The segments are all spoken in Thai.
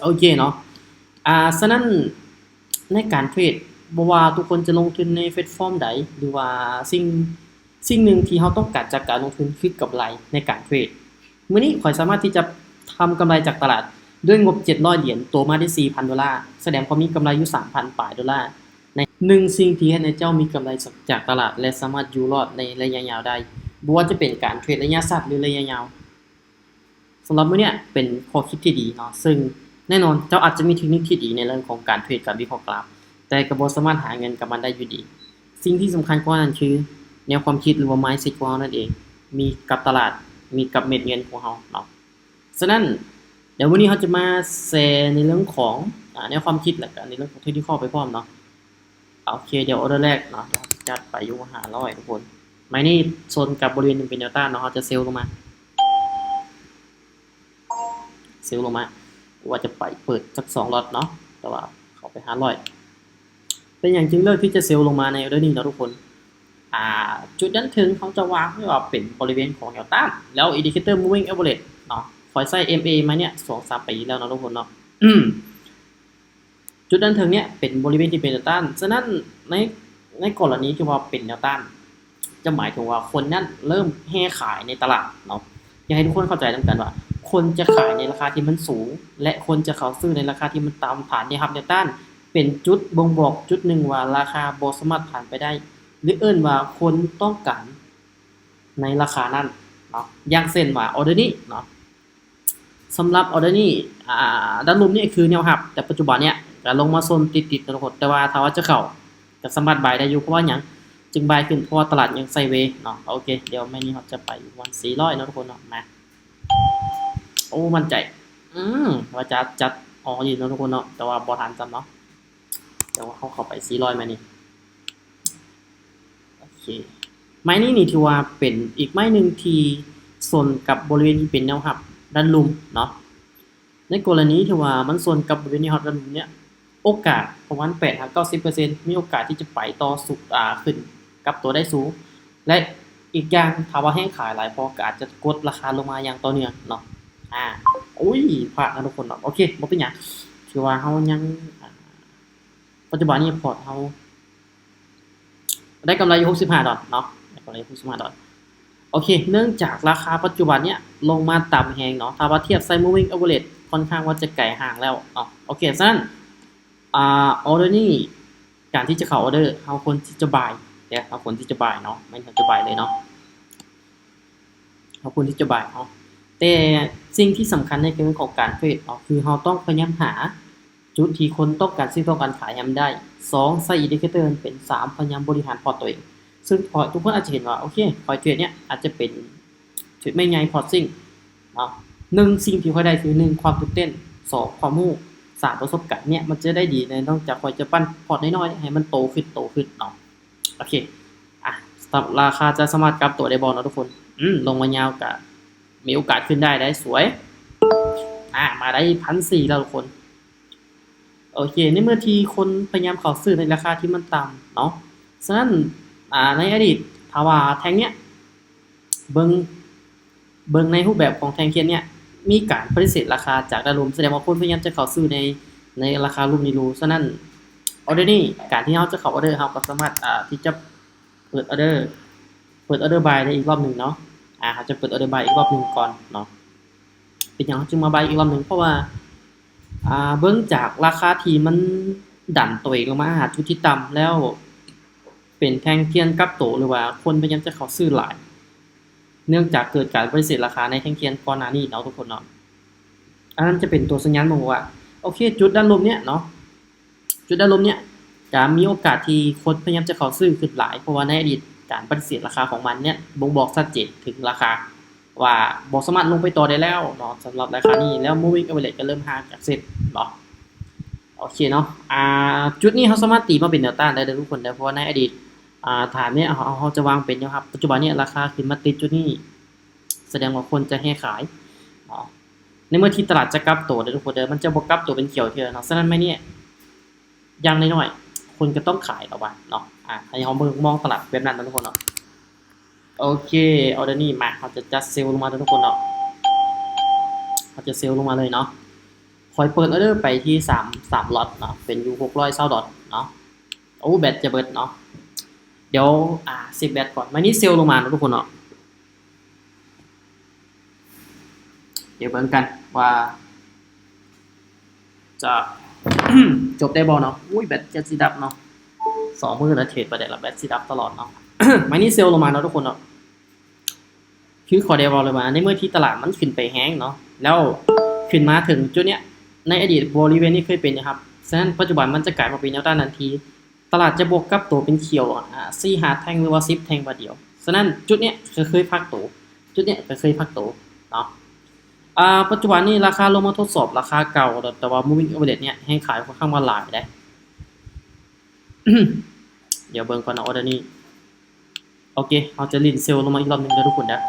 โอเคเนาะฉะนั้นในการเทรดบ่ว่าทุกคนจะลงทุนในแพลตฟอร์มใดหรือว่าสิ่งหนึ่งที่เราต้องการจากการลงทุนคือกำไรในการเทรดมื้อนี้ข้อยสามารถที่จะทำกำไรจากตลาดด้วยงบ$700โตมาได้$4,000แสดงความมีกำไรอยู่$3,000ปลายในหนึ่งสิ่งที่เฮ็ดให้เจ้ามีกำไรจากตลาดและสามารถอยู่รอดในระยะยาวได้บ่ว่าจะเป็นการเทรดระยะสั้นหรือระยะยาว สำหรับมื้อเนี้ยเป็นข้อคิดที่ดีเนาะซึ่งแน่นอนเจ้าอาจจะมีเทคนิคที่ดีในเรื่องของการเทรดกับวิเคราะห์กราฟแต่ก็บ่สามารถหาเงินกับมันได้อยู่ดีสิ่งที่สำคัญกว่านั้นคือแนวความคิดหรือว่า mindset ของเรานั่นเองมีกับตลาดมีกับเม็ดเงินของเราเนาะฉะนั้นเดี๋ยววันนี้เราจะมาแชร์ในเรื่องของแนวความคิดแล้วก็ในเรื่องของเทคนิคไปพร้อมเนาะโอเคเดี๋ยวออเดอร์แรกเนาะจัดไปอยู่500ทุกคนไม้นี่โซนกับบริเวณนึงเป็นแนวต้านเนาะเราจะเซลล์ลงมาว่าจะไปเปิดสัก2ล็อตเนาะแต่ว่าเข้าไป500เป็นอย่างจึงเลือกที่จะเซลล์ลงมาในออเดอร์นี้เนาะทุกคนจุดนั้นถึงเขาจะวางไว้ว่าเป็นบริเวณของแนวต้านแล้ว indicator moving average เนาะคอยใส่ MA มาเนี่ย 2-3 ปีแล้วเนาะทุกคนเนาะจุดนั้นถึงเนี่ยเป็นบริเวณที่เป็นแนวต้านฉะนั้นในกรณีที่ว่าเป็นแนวต้านจะหมายถึงว่าคนนั้นเริ่มแห่ขายในตลาดเนาะอยากให้ทุกคนเข้าใจตรงกันว่าคนจะขายในราคาที่มันสูงและคนจะเข้าซื้อในราคาที่มันต่ำฐานเนี่ยครับแนวต้านเป็นจุดบ่งบอกจุดหนึ่งว่าราคาบ่สามารถผ่านไปได้หรือเอิ้นว่าคนต้องการในราคานั้นเนาะอย่างเช่นว่าออเดอร์นี้เนาะสำหรับออเดอร์นี้ด้านบนนี่คือแนวรับแต่ปัจจุบันเนี่ยก็ลงมาโซนติดๆนะทุกคนแต่ว่าถ้าว่าจะเข้าก็สามารถบายได้อยู่เพราะว่าหยังจึงบายขึ้นเพราะว่าตลาดยังไซด์เวย์เนาะโอเคเดี๋ยวแม่นี้เราจะไปวัน400เนาะทุกคนเนาะมาโอ้มั่นใจว่าจะจัดอยู่เนาะทุกคนเนาะแต่ว่าบ่ทันจำเนาะแต่ว่าเขาเข้าไป400มานี่โอเคไม้นี้นี่ถือว่าเป็นอีกไม้หนึ่งที่สนกับบริเวณที่เป็นแนวรับด้านลุ่มเนาะในกรณีที่ว่ามันสนกับบริเวณนี้ฮอตด้านลุ่มเนี่ยโอกาสประมาณ8-90%มีโอกาสที่จะไปต่อสุดขึ้นกับตัวได้สูงและอีกอย่างถ้าว่าแห้งขายหลายพอก็อาจจะกดราคาลงมาอย่างต่อเนื่องเนาะอุ้ยพลาดนะทุกคนเนาะโอเคบ่เป็นหยังถือว่าเฮายังปัจจุบันนี้พอร์ตเฮาได้กำไรอยู่$65เนาะได้กำไร$65โอเคเนื่องจากราคาปัจจุบันเนี้ยลงมาต่ำแฮงเนาะถ้าว่าเทียบไซด์ moving average ค่อนข้างว่าจะไกลห่างแล้วเนาะโอเคฉะนั้นออเดอร์นี้การที่จะเข้าออเดอร์เฮาควรที่จะบายเนี่ยเฮาควรที่จะบายเนาะไม่ควรจะบายเลยเนาะเฮาควรที่จะบายเนาะแต่สิ่งที่สำคัญในเรื่องของการเทรดคือเราต้องพยายามหาจุดที่คนต้องการซื้อต้องการขายให้มันได้2ใส่อินดิเคเตอร์เป็น3พยายามบริหารพอร์ตตัวเองซึ่งพอทุกคนอาจจะเห็นว่าโอเคพอร์ตเทรดเนี่ยอาจจะเป็นเทรดไม่ใหญ่พอร์ตซิ่งเนาะ1สิ่งที่ค่อยได้คือ1ความตื่นเต้น2ความรู้3ประสบการณ์เนี่ยมันจะได้ดีในนอกจากค่อยจะปั้นพอร์ตน้อยๆให้มันโตขึ้นเนาะโอเคราคาจะสามารถกลับตัวได้บ่เนาะทุกคนลงมายาวก็มีโอกาสขึ้นได้สวยมาได้1,400แล้วทุกคนโอเคในเมื่อที่คนพยายามเข้าซื้อในราคาที่มันต่ำเนาะฉะนั้นในอดีตถ้าว่าแท่งเนี้ยเบิ่งในรูปแบบของแท่งเทียนเนี่ยมีการปฏิเสธราคาจากด้านลมแสดงว่าคนพยายามจะเข้าซื้อในราคาลุ่มนี้รู้ฉะนั้นออเดอร์นี้การที่เราจะเข้าออเดอร์เราก็สามารถที่จะเปิดออเดอร์บายได้อีกรอบนึงเนาะเขาจะเปิดออเดอร์บายอีกรอบนึงก่อนเนาะเป็นหยังจึงมาบายอีกรอบนึงเพราะว่าเบิ่งจากราคาที่มันดันตัวเองลงมาหาจุดที่ต่ำแล้วเป็นแท่งเทียนกลับโตหรือว่าคนพยายามจะเข้าซื้อหลายเนื่องจากเกิดการปฏิเสธราคาในแท่งเทียนก่อนหน้านี้เนาะทุกคนเนาะอันนั้นจะเป็นตัวสัญญาณบ่งบอกว่าโอเคจุดด้านลมเนี่ยเนาะจุดด้านลมเนี่ยจะมีโอกาสที่คนพยายามจะเข้าซื้อขึ้นหลายเพราะว่าในอดีตการปฏิเสธราคาของมันเนี่ยบ่งบอกชัดเจนถึงราคาว่าบ่สามารถลงไปต่อได้แล้วเนาะสำหรับราคานี้แล้ว moving average ก็เริ่มห่างจากเส้นเนาะโอเคเนาะจุดนี้เขาสามารถตีมาเป็นแนวต้านได้ทุกคนเพราะว่าในอดีตฐานเนี่ยเขาจะวางเป็นนะครับปัจจุบันเนี่ยราคาขึ้นมาติดจุดนี้แสดงว่าคนจะแห่ขายเนาะในเมื่อที่ตลาดจะกลับตัวทุกคนมันจะบ่กลับตัวเป็นเขียวเท่าเนาะฉะนั้นไม่เนี่ยอย่างน้อยๆคนก็ต้องขายเอาไว้เนาะให้เรามองตลาดแบบนั้นทุกคนเนาะโอเคออเดอร์นี้มาเขาจะจัดเซลล์ลงมาทุกคนเนาะเขาจะเซลล์ลงมาเลยเนาะ คอยเปิดออเดอร์ไปที่3ล็อตเนาะเป็นอยู่$620เนาะโอ้แบตจะเบิดเนาะเดี๋ยวเซฟแบตก่อนมานี่เซลลงมานะทุกคนเนาะเดี๋ยวเบิ่งกันว่าจะ จบได้บ่เนาะอุ้ยแบตจะสิดับเนาะ2 มื้อแล้วเทรดไปได้ละแบตสิดับตลอดเนาะ มานี่เซลลงมาเนาะทุกคนเนาะคือขอเดวอลเลยมาในเมื่อที่ตลาดมันขึ้นไปแห้งเนาะแล้วขึ้นมาถึงจุดเนี้ยในอดีตบริเวณนี้เคยเป็นนะครับฉะนั้นปัจจุบันมันจะกลายมาเป็นแนวต้านทันทีตลาดจะบวกกับตัวเป็นเขียว4-5 แท่งหรือว่า10 แท่งประเดียวฉะนั้นจุดเนี้ยเคยพักตัวจุดเนี้ยเคยพักตัวเนาะปัจจุบันนี้ราคาลงมาทดสอบราคาเก่าแต่ว่า moving average เนี่ยให้ขายค่อนข้างว่าหลายได้ เดี๋ยวเบิ่งก่อนนะออเดอร์นี้โอเคเราจะลินเซลลงมาอีกรอบนึงนะทุกคนนะ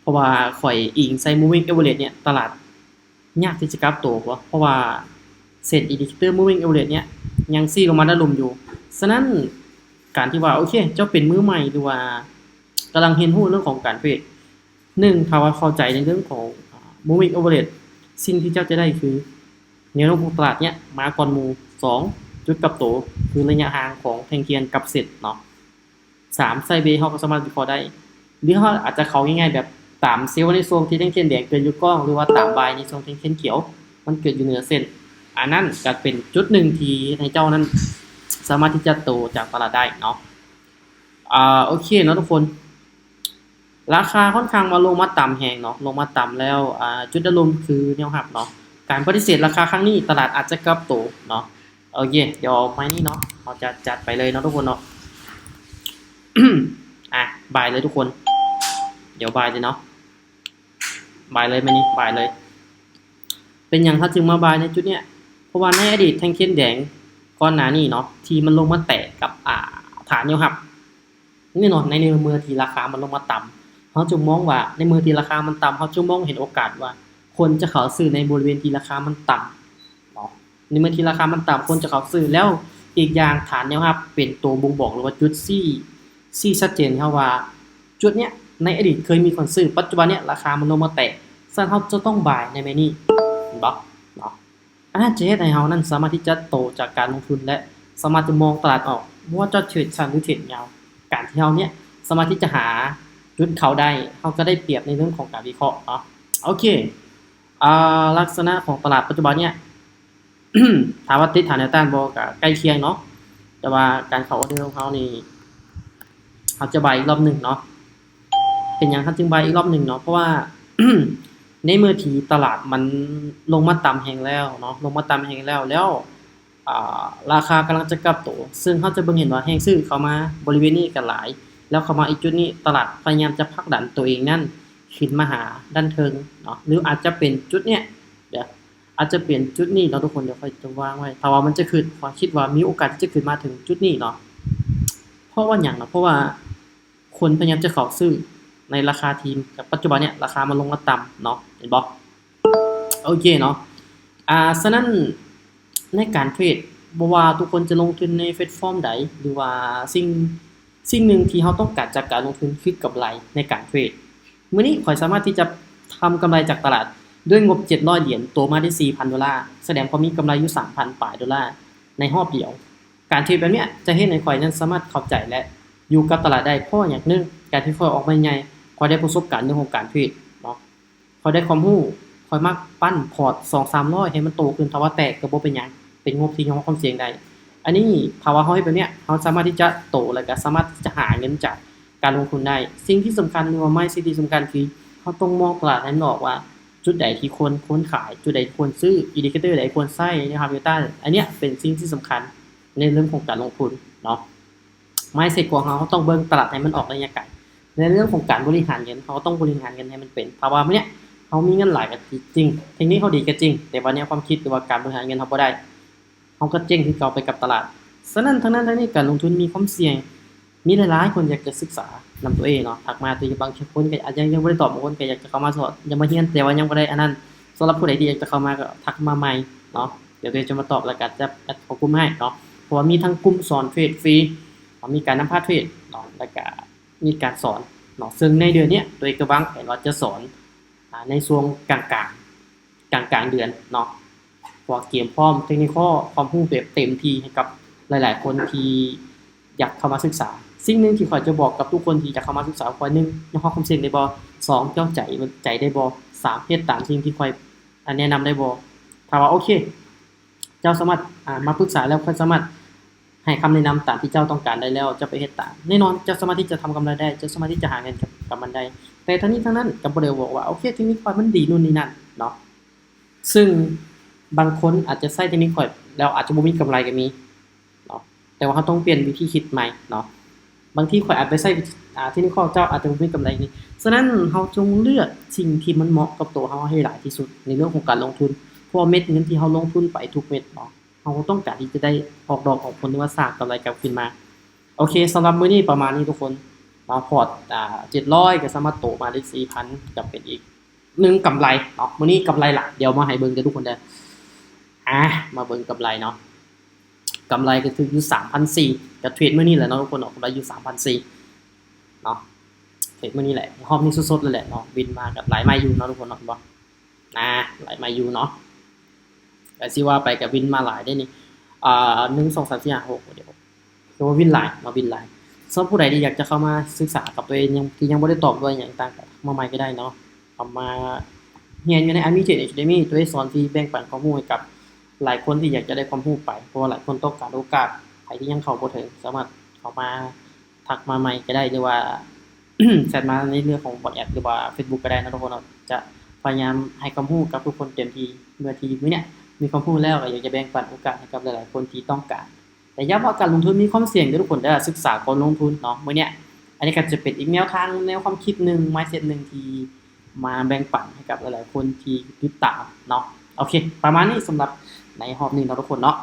เพราะว่าข่อยอิงใส่ moving average เนี่ยตลาดยากที่จะกลับตัวเพราะว่าเซ็น indicator moving average เนี่ยยังซี่ลงมาด้านลมอยู่ฉะนั้นการที่ว่าโอเคเจ้าเป็นมือใหม่หรือว่ากำลังเรียนรู้เรื่องของการเทรด1ถ้าว่าเข้าใจในเรื่องของmoving average สิ่งที่เจ้าจะได้คือแนวโน้มของตลาดเนี่ยมาก่อนหมู่2จุดกลับตัวคือระยะห่างของแท่งเทียนกับเซ็ตเนาะ3ไซด์เวย์เฮาก็สามารถวิเคราะห์ได้หรือเฮาอาจจะเข้าง่ายๆแบบตามเซลล์ในโซนที่แท่งเทียนแดงเกิดอยู่ก้องหรือว่าตามบายในโซนแท่งเทียนเขียวมันเกิดอยู่เหนือเส้นอันนั้นจะเป็นจุดหนึ่งที่ในเจ้านั้นสามารถที่จะโตจากตลาดได้เนาะโอเคเนาะทุกคนราคาค่อนข้างมาลงมาต่ำแหงเนาะลงมาต่ำแล้วจุดอารมณ์คือแนวหักเนาะการปฏิเสธราคาครั้งนี้ตลาดอาจจะกลับโตเนาะโอเคเดี๋ยวไม้นี้เนาะเราจะจัดไปเลยเนาะทุกคนเนาะ บายเลยทุกคนเดี๋ยวบายเลยเนาะบายเลยไหมนี่บายเลยเป็นอย่างถ้าจึงมาบายในจุดเนี้ยเพราะว่าในอดีตแท่งเทียนแดงก้อนหนานี่เนาะที่มันลงมาแตะกับฐานแนวรับนี่เนาะในเมื่อที่ราคามันลงมาต่ำเขาจึงมองว่าในเมื่อที่ราคามันต่ำเขาจึงมองเห็นโอกาสว่าคนจะเข้าซื้อในบริเวณที่ราคามันต่ำเนาะในเมื่อที่ราคามันต่ำคนจะเข้าซื้อแล้วอีกอย่างฐานแนวรับเป็นตัวบ่งบอกหรือว่าจุดซี่ชัดเจนครับว่าจุดเนี้ยในอดีตเคยมีคนซื้อปัจจุบันเนี้ยราคามันลงมาแตะซึ่งเขาจะต้องบายในเมนี่บล็อกเนาะอันนั้นจะเฮ็ดให้เรานั้นสามารถที่จะโตจากการลงทุนและสามารถจะมองตลาดออกว่าจะเทรดสั้นหรือเทรดยาวการที่เราเนี้ยสามารถที่จะหาจุดเขาได้เขาก็ได้เปรียบในเรื่องของการวิเคราะห์เนาะโอเคลักษณะของตลาดปัจจุบันเนี้ย ถามว่าติดฐานแนวต้านบ่ก็ใกล้เคียงเนาะแต่ว่าการเข้าออเดอร์ของเขานี่เขาจะบายอีกรอบนึงเนาะเป็นอย่างเขาจึงบายอีกรอบนึงเนาะเพราะว่า ในเมื่อที่ตลาดมันลงมาต่ำแหงแล้วเนาะลงมาต่ำแหงแล้วราคากำลังจะกลับตัวซึ่งเขาจะเบิ่งเห็นว่าแหงซื้อเข้ามาบริเวณนี้ก็หลายแล้วเข้ามาอีกจุดนี้ตลาดพยายามจะผลักดันตัวเองนั่นขึ้นมาหาด้านเทิงเนาะหรืออาจจะเป็นจุดเนี้ยเดี๋ยวอาจจะเปลี่ยนจุดนี้เนาะทุกคนเดี๋ยวค่อยจะวางไว้ถ้าว่ามันจะขึ้นขอคิดว่ามีโอกาสที่จะขึ้นมาถึงจุดนี้เนาะเพราะว่าอย่างเนาะเพราะว่าคนพยายามจะเข้าซื้อในราคาทีมกับปัจจุบันเนี่ยราคามันลงมาต่ำเนาะเห็นบ่โอเคเนาะฉะนั้นในการเทรดบ่ว่าทุกคนจะลงทุนในแพลตฟอร์มใดหรือว่าสิ่งหนึ่งที่เราต้องการจากการลงทุนคือกำไรในการเทรดมื้อนี้ข่อยสามารถที่จะทำกำไรจากตลาดด้วยงบ$700โตมาได้$4,000แสดงความมีกำไรอยู่$3,000 ปลายในรอบเดียวการเทรดแบบเนี้ยจะเฮ็ดให้ข่อยนั้นสามารถเข้าใจและอยู่กับตลาดได้เพราะอย่างนึงการที่ข่อยออกมาใหญ่ข่อยได้ประสบการณ์เรื่องของการเทรดเนาะข่อยได้ความรู้ข่อยมักปั้นพอร์ต 2-300 ให้มันโตขึ้นถ้าว่าแตกก็บ่เป็นหยังเป็นงบที่ยอมความเสี่ยงได้อันนี้ภาวะเฮาเฮ็ดแบบเนี้ยเฮาสามารถที่จะโตแล้วก็สามารถที่จะหาเงินจากการลงทุนได้สิ่งที่สำคัญหรือว่าไม่สิ่งที่สำคัญคือเฮาต้องมองตลาดให้มันออกว่าจุดใดที่ควรขายจุดใดควรซื้ออินดิเคเตอร์ใดควรใช้นะครับ Beta อันเนี้ยเป็นสิ่งที่สำคัญในเรื่องของการลงทุนเนาะmindset ของเราต้องเบิ่งตลาดให้มันออกระยะไกลในเรื่องของการบริหารเงินเขาต้องบริหารเงินให้มันเป็นภาวะเนี้ยเขามีเงินหลายก็จริงเทคนิคเขาดีก็จริงแต่วันนี้ความคิดหรือว่าการบริหารเงินเขาบ่ได้เขาก็เจ๊งที่เก่าไปกับตลาดฉะนั้นทั้งนั้นทั้งนี้การลงทุนมีความเสี่ยงมีหลายๆคนอยากจะศึกษานำตัวเองเนาะทักมาตัวบางคนก็อาจจะยังบ่ได้ตอบบางคนก็อยากจะเข้ามาสอนยังมาเรียนแต่ว่ายังบ่ได้อันนั้นสำหรับผู้ใดที่อยากจะเข้ามาก็ทักมาใหม่เนาะเดี๋ยวจะมาตอบแล้วก็จะขอกลุ่มให้เนาะเพราะว่ามีทั้งกลุ่มสอนเทรดฟรีมีการนำพาเทรดเนาะแล้วก็มีการสอนเนาะซึ่งในเดือนนี้ตัวเองก็วางแผนว่าจะสอนในช่วงกลาง กลางเดือนเนาะพอเตรียมพร้อมเทคนิคความรู้แบบเต็มที่ให้กับหลายๆคนที่อยากเข้ามาศึกษาสิ่งหนึ่งที่ข้อยจะบอกกับทุกคนที่จะเข้ามาศึกษาข้อ1ยอมรับความเสี่ยงได้บ่2เจ้าใจได้บ่3เฮ็ดตามสิ่งที่ข้อยแนะนำได้บ่ถ้าว่าโอเคเจ้าสามารถมาปรึกษาแล้วข้อยสามารถให้คำแนะนำตามที่เจ้าต้องการได้แล้วเจ้าไปเฮ็ดตามแน่นอนเจ้าสามารถที่จะทำกำไรได้เจ้าสามารถที่จะหาเงินกับมันได้แต่ทั้งนี้ทั้งนั้นก็บ่ได้บอกว่าโอเคเทคนิคข้อยมันดีนู่นนี่นั่นเนาะซึ่งบางคนอาจจะใช้เทคนิคข้อยแล้วอาจจะบ่มีกำไรก็มีเนาะแต่ว่าเราต้องเปลี่ยนวิธีคิดใหม่เนาะบางทีข้อยอาจไปใช้เทคนิคเจ้าอาจจะบ่มีกำไรนี่ฉะนั้นเราจงเลือกสิ่งที่มันเหมาะกับตัวเราให้หลายที่สุดในเรื่องของการลงทุนเพราะว่าเม็ดเงินที่เราลงทุนไปทุกเม็ดเนาะเราต้องการที่จะได้ออกดอกออกผลหรือว่าสร้างกำไรกลับคืนมาโอเคสำหรับมื้อนี้ประมาณนี้ทุกคนมาพอร์ต700ก็สามารถโตมาได้ 4,000 ก็เป็นอีก1กำไรเนาะมื้อนี้กำไรหลักเดี๋ยวมาให้เบิ่งเด้อทุกคนเด้อมาเบิ่งกำไรเนาะกำไรก็คืออยู่ 3,400 ก็เทรดมื้อนี้แหละเนาะทุกคนเนาะกำไรอยู่ 3,400 เนาะเทรดมื้อนี้แหละรอบนี้สดๆเลยแหละเนาะบินมากับหลายไม้อยู่เนาะทุกคนเนาะบ่หลายไม้อยู่เนาะก็สิว่าไปก็บินมาหลายได้นี่1 2 3 4 5 6เดี๋ยวคือว่าวินหลายมาวินหลายสำหรับผู้ใดที่อยากจะเข้ามาศึกษากับตัวเองยังบ่ได้ตอบด้วยหยังต่างก็มาใหม่ก็ได้เนาะเข้ามาเรียนอยู่ใน Army Trade Academy ตัวเองสอนฟรีแบ่งปันความรู้ให้กับหลายคนที่อยากจะได้ความรู้ไปเพราะว่าหลายคนต้องการโอกาสใครที่ยังเข้าบ่ถึงสามารถเข้ามาทักมาใหม่ก็ได้หรือว่า แชทมาในเรื่องของบอทแอดหรือว่า Facebook ก็ได้นะทุกคนเนาะจะพยายามให้ความรู้กับทุกคนเต็มที่เมื่อที่มื้อเนี้ยมีความรู้แล้วก็อยากจะแบ่งปันโอกาสให้กับหลายๆคนที่ต้องการแต่ย้ำว่าการลงทุนมีความเสี่ยงเด้อทุกคนเด้อศึกษาก่อนลงทุนเนาะมื้อเนี้ยอันนี้ก็จะเป็นอีกแนวทางแนวความคิดหนึ่ง mindset หนึ่งที่มาแบ่งปันให้กับหลายๆคนที่ติดตามเนาะโอเคประมาณนี้สำหรับในรอบนี้เนาะทุกคนเนาะ